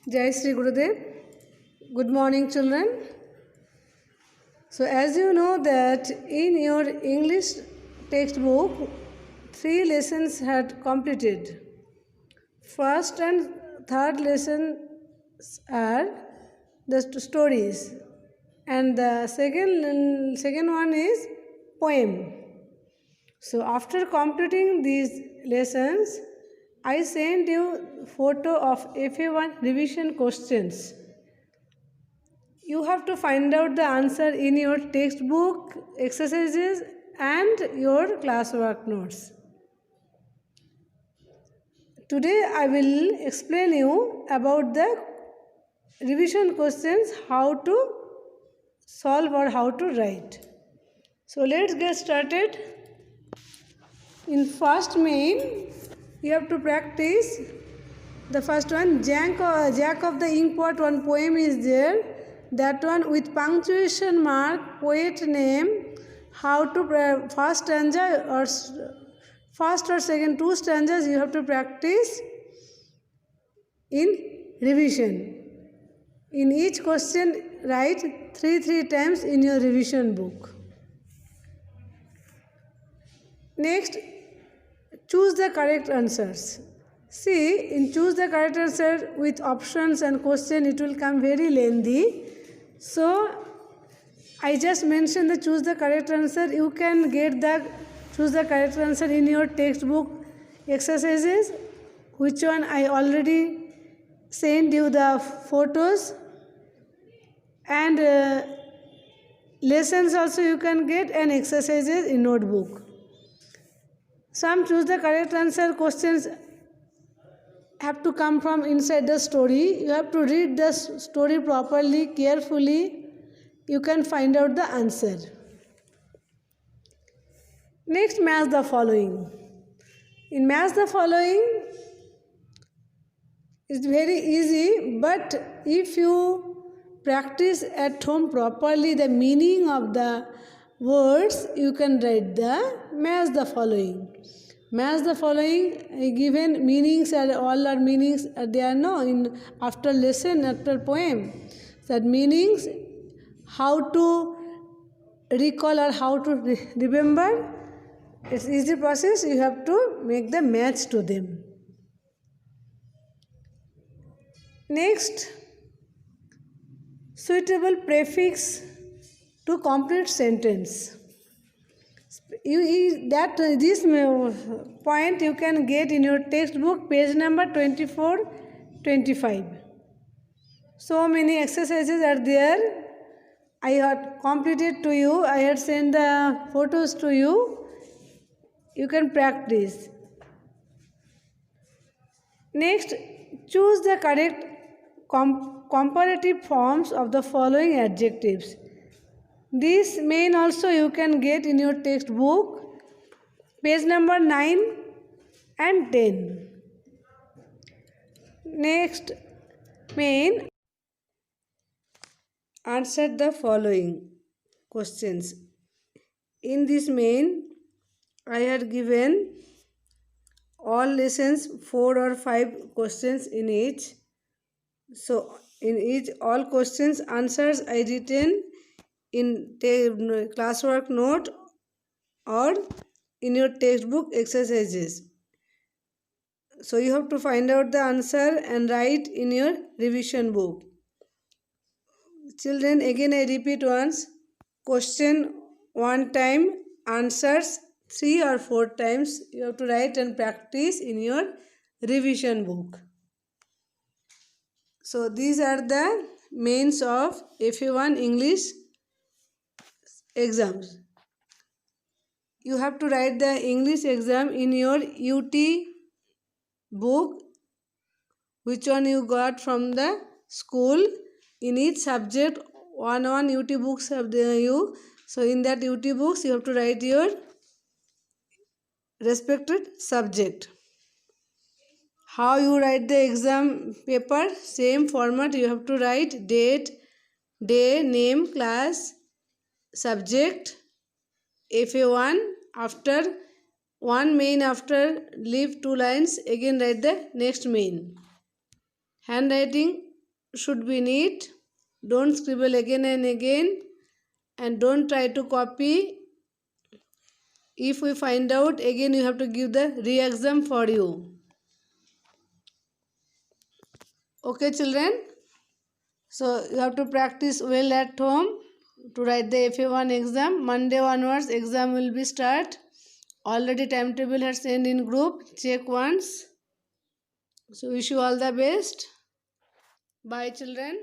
Jai Sri Gurudev. Good morning, children. So, as you know that in your English textbook, 3 lessons had completed. First and third lessons are the stories, and the second one is poem. So, after completing these lessons, I sent you photo of FA1 revision questions. You have to find out the answer in your textbook, exercises, and your classwork notes. Today I will explain you about the revision questions, how to solve or how to write. So let's get started. In first main, you have to practice the first one, Jack of the Inkpot, one poem is there. That one with punctuation mark, poet name, how to first stanza or first or second 2 stanzas you have to practice in revision. In each question write 3 times in your revision book. Next, choose the correct answers. See, in choose the correct answer with options and question, it will come very lengthy. So, I just mentioned the choose the correct answer. You can get the choose the correct answer in your textbook exercises, which one I already sent you the photos, and lessons also you can get, and exercises in notebook. Some choose the correct answer questions have to come from inside the story. You have to read the story properly, carefully. You can find out the answer. Next, match the following. In match the following, it's very easy, but if you practice at home properly the meaning of the words, you can write the match the following. Match the following given meanings are all our meanings they are no in after lesson after poem. That meanings how to recall or how to remember. It's easy process. You have to make the match to them. Next, suitable prefix to complete sentence. This point you can get in your textbook, page number 24-25. So many exercises are there. I had completed to you. I had sent the photos to you. You can practice. Next, choose the correct comparative forms of the following adjectives. This main also you can get in your textbook, page number 9 and 10. Next, main, answer the following questions. In this main, I had given all lessons 4 or 5 questions in each. So, in each all questions answers I written in classwork note or in your textbook exercises. So you have to find out the answer and write in your revision book. Children, again I repeat once, question 1 time, answers 3 or 4 times. You have to write and practice in your revision book. So these are the mains of FA1 English exams. You have to write the English exam in your UT book, which one you got from the school. In each subject, one UT books have you. So in that UT books, you have to write your respected subject. How you write the exam paper, same format. You have to write date, day, name, class, subject, FA1, after one main, after leave 2 lines, again write the next main. Handwriting should be neat. Don't scribble again and again, and don't try to copy. If we find out, again you have to give the re-exam for you. Okay, children? So you have to practice well at home to write the FA1 exam. Monday onwards exam will be start. Already timetable has sent in group. Check once. So wish you all the best. Bye, children.